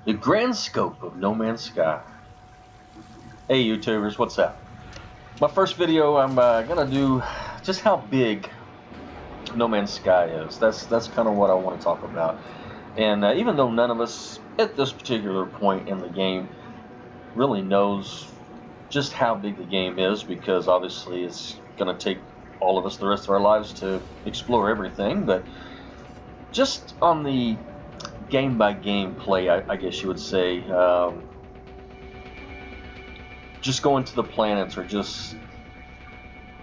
The grand scope of No Man's Sky. Hey YouTubers, what's up? My first video, I'm gonna do just how big No Man's Sky is. That's kind of what I want to talk about. And even though none of us at this particular point in the game really knows just how big the game is, because obviously it's gonna take all of us the rest of our lives to explore everything, but just on the game by game play, I guess you would say, just going to the planets or just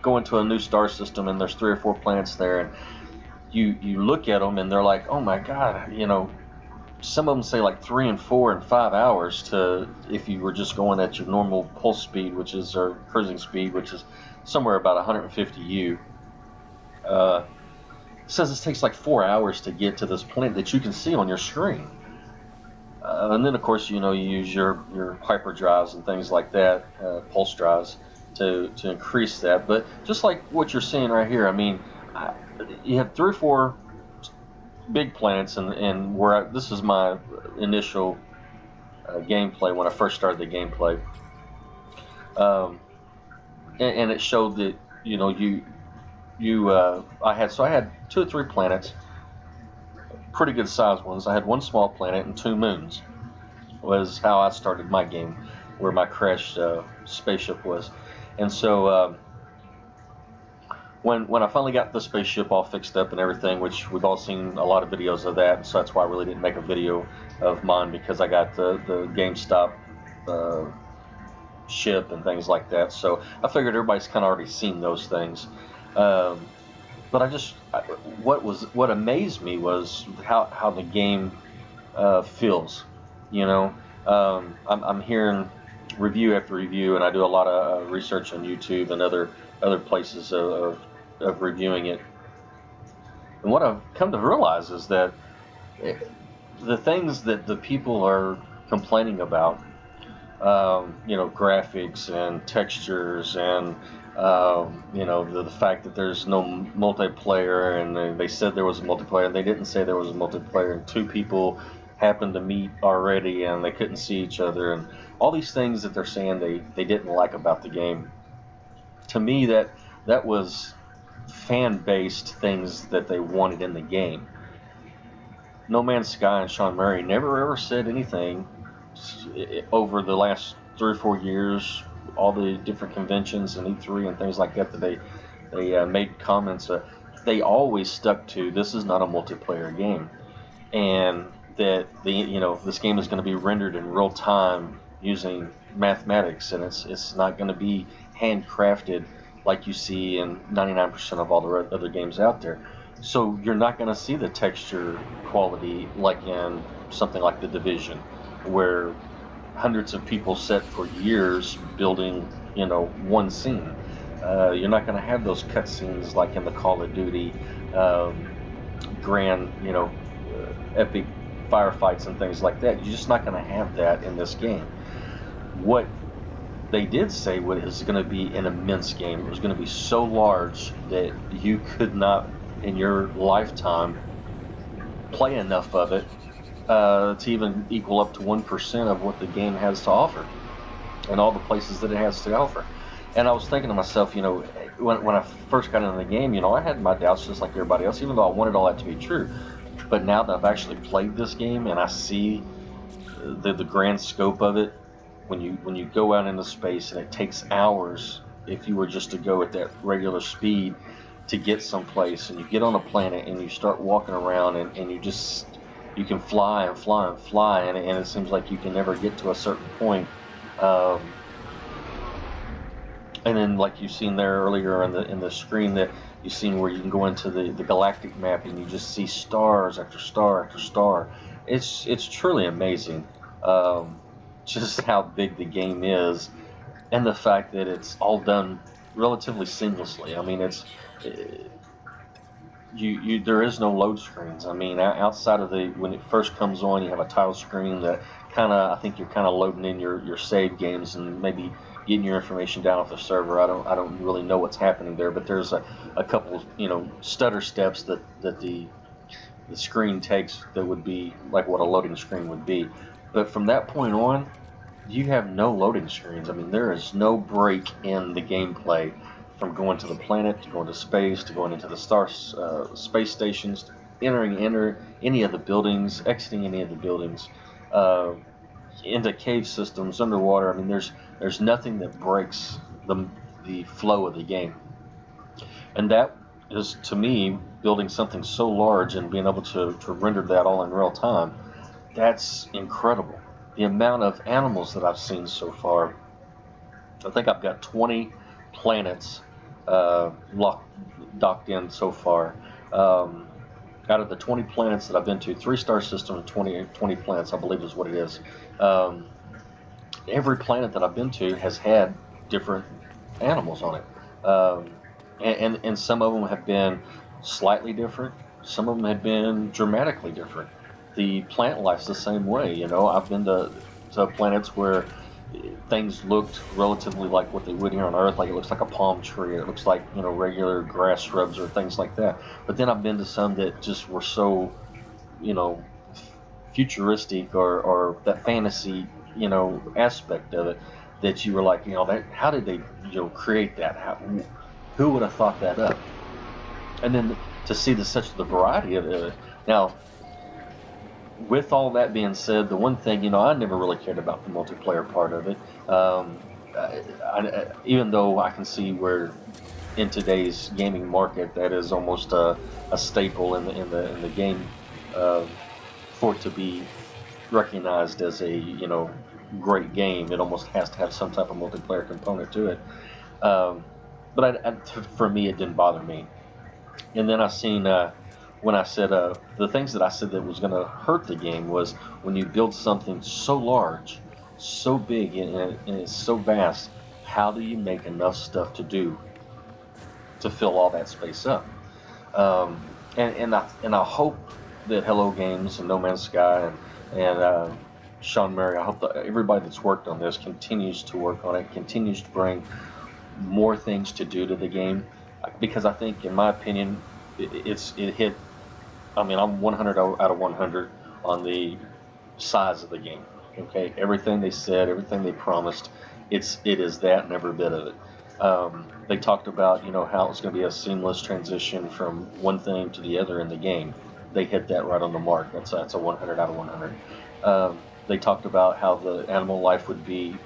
going to a new star system and there's 3 or 4 planets there, and you look at them and they're like, oh my god, some of them say like 3 and 4 and 5 hours to if you were just going at your normal pulse speed, which is or cruising speed, which is somewhere about 150 U. It says it takes like 4 hours to get to this planet that you can see on your screen. And then of course you use your hyper drives and things like that, pulse drives, to increase that. But just like what you're seeing right here, I mean, you have 3 or 4 big planets, and this is my initial gameplay when I first started the gameplay, and it showed that I had 2 or 3 planets, pretty good sized ones. I had 1 small planet and 2 moons. Was how I started my game, where my crashed spaceship was. And so when I finally got the spaceship all fixed up and everything, which we've all seen a lot of videos of that, so that's why I really didn't make a video of mine, because I got the GameStop ship and things like that. So I figured everybody's kind of already seen those things. But what amazed me was how the game feels. I'm hearing review after review, and I do a lot of research on YouTube and other places of reviewing it. And what I've come to realize is that the things that the people are complaining about, graphics and textures and the fact that there's no multiplayer, and they said there was a multiplayer, and they didn't say there was a multiplayer, and 2 people happened to meet already and they couldn't see each other, and all these things that they're saying they didn't like about the game. To me, that was fan-based things that they wanted in the game. No Man's Sky and Sean Murray never ever said anything over the last 3 or 4 years, all the different conventions and E3 and things like that they made comments. They always stuck to, this is not a multiplayer game, and that this game is going to be rendered in real time using mathematics, and it's not going to be handcrafted like you see in 99% of all the other games out there. So you're not going to see the texture quality like in something like The Division, where hundreds of people set for years building one scene. You're not going to have those cutscenes like in the Call of Duty grand, epic firefights and things like that. You're just not going to have that in this game. What they did say was going to be an immense game. It was going to be so large that you could not, in your lifetime, play enough of it to even equal up to 1% of what the game has to offer, and all the places that it has to offer. And I was thinking to myself, when I first got into the game, I had my doubts just like everybody else, even though I wanted all that to be true. But now that I've actually played this game and I see the grand scope of it, when you go out into space, and it takes hours if you were just to go at that regular speed to get someplace, and you get on a planet and you start walking around, and you can fly and fly and fly, and it seems like you can never get to a certain point. And then, like you've seen there earlier in the screen, that you've seen where you can go into the galactic map and you just see stars after star after star. It's truly amazing, just how big the game is, and the fact that it's all done relatively seamlessly. I mean, there is no load screens. I mean, outside of when it first comes on, you have a title screen that I think you're kind of loading in your save games and maybe getting your information down off the server. I don't really know what's happening there, but there's a couple stutter steps that the screen takes that would be like what a loading screen would be. But from that point on, you have no loading screens. I mean, there is no break in the gameplay from going to the planet to going to space to going into the space stations, enter any of the buildings, exiting any of the buildings, uh, into cave systems underwater. I mean, there's nothing that breaks the flow of the game, and that is to me building something so large and being able to render that all in real time. That's incredible. The amount of animals that I've seen so far. I think I've got 20 planets docked in so far. Um, Out of the 20 planets that I've been to, three-star system, 20 planets, I believe is what it is. Um, every planet that I've been to has had different animals on it. And some of them have been slightly different. Some of them have been dramatically different. The plant life's the same way. I've been to planets where things looked relatively like what they would here on Earth. Like it looks like a palm tree. It looks like regular grass shrubs or things like that. But then I've been to some that just were so you know futuristic or that fantasy aspect of it that you were like that how did they create that who would have thought that up, and then to see such the variety of it. Now, with all that being said, the one thing I never really cared about the multiplayer part of it. Even though I can see where in today's gaming market that is almost a staple in the game, uh, for it to be recognized as a great game, it almost has to have some type of multiplayer component to it. Um, but for me, it didn't bother me. And then I seen when I said the things that I said that was going to hurt the game was when you build something so large, so big, and it's so vast. How do you make enough stuff to do to fill all that space up? And I hope that Hello Games and No Man's Sky and Sean Murray, I hope that everybody that's worked on this continues to work on it, continues to bring more things to do to the game, because I think, in my opinion, it hit. I mean, I'm 100 out of 100 on the size of the game. Okay, everything they said, everything they promised, it is that and every bit of it. They talked about how it's going to be a seamless transition from one thing to the other in the game. They hit that right on the mark. That's a 100 out of 100. They talked about how the animal life would be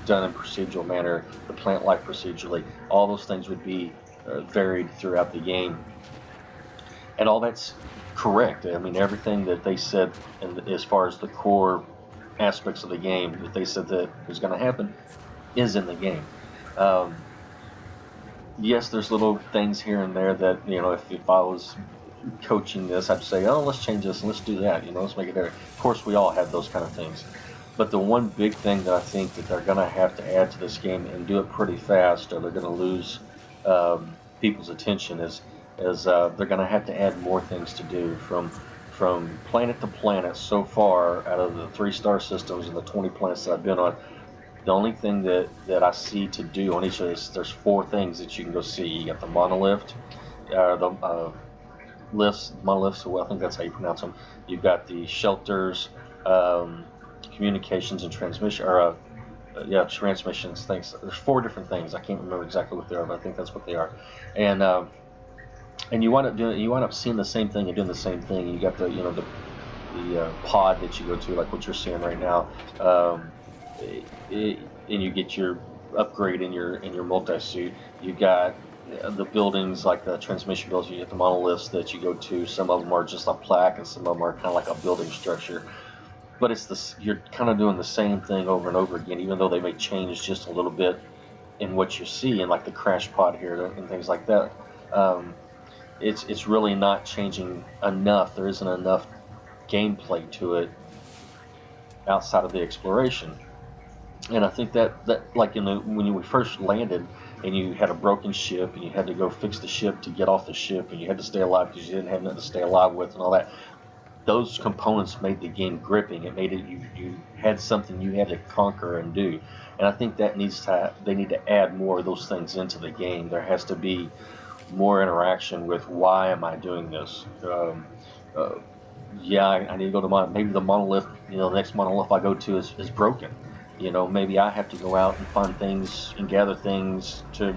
done in procedural manner, the plant life procedurally. All those things would be varied throughout the game, and all that's correct. I mean, everything that they said, as far as the core aspects of the game that they said that was going to happen, is in the game. Um, yes, there's little things here and there that if I was coaching this, I'd say, oh, let's change this and let's do that. Let's make it better. Of course, we all have those kind of things. But the one big thing that I think that they're going to have to add to this game and do it pretty fast, or they're going to lose people's attention, is they're going to have to add more things to do from planet to planet. So far, out of the three-star systems and the 20 planets that I've been on, the only thing that I see to do on each of this, there's four things that you can go see. You got the monolith, the monoliths. Well, I think that's how you pronounce them. You've got the shelters, um, communications and transmission, or yeah, transmissions things. There's four different things. I can't remember exactly what they are, but I think that's what they are. And you wind up seeing the same thing and doing the same thing. You got the pod that you go to, like what you're seeing right now, and you get your upgrade in your multi-suit. You got the buildings, like the transmission buildings. You get the monoliths that you go to. Some of them are just a plaque, and some of them are kind of like a building structure. But you're kind of doing the same thing over and over again, even though they may change just a little bit in what you see, and like the crash pod here and things like that. Um, it's really not changing enough. There isn't enough gameplay to it outside of the exploration. And I think that like when we first landed and you had a broken ship and you had to go fix the ship to get off the ship and you had to stay alive because you didn't have nothing to stay alive with and all that. Those components made the game gripping. It made it you had something you had to conquer and do. And I think they need to add more of those things into the game. There has to be more interaction with why am I doing this. Uh, yeah, I need to go to maybe the monolith. The next monolith I go to is broken. Maybe I have to go out and find things and gather things to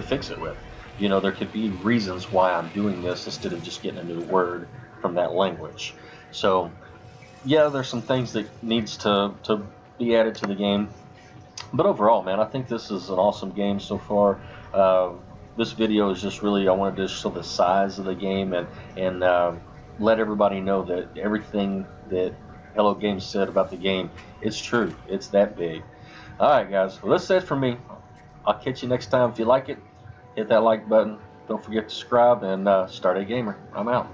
fix it with. There could be reasons why I'm doing this instead of just getting a new word from that language. So yeah, there's some things that needs to be added to the game. But overall, man, I think this is an awesome game so far. Uh, this video is just really, I wanted to show the size of the game and let everybody know that everything that Hello Games said about the game, it's true. It's that big. All right, guys. Well, that's it for me. I'll catch you next time. If you like it, hit that like button. Don't forget to subscribe and start a gamer. I'm out.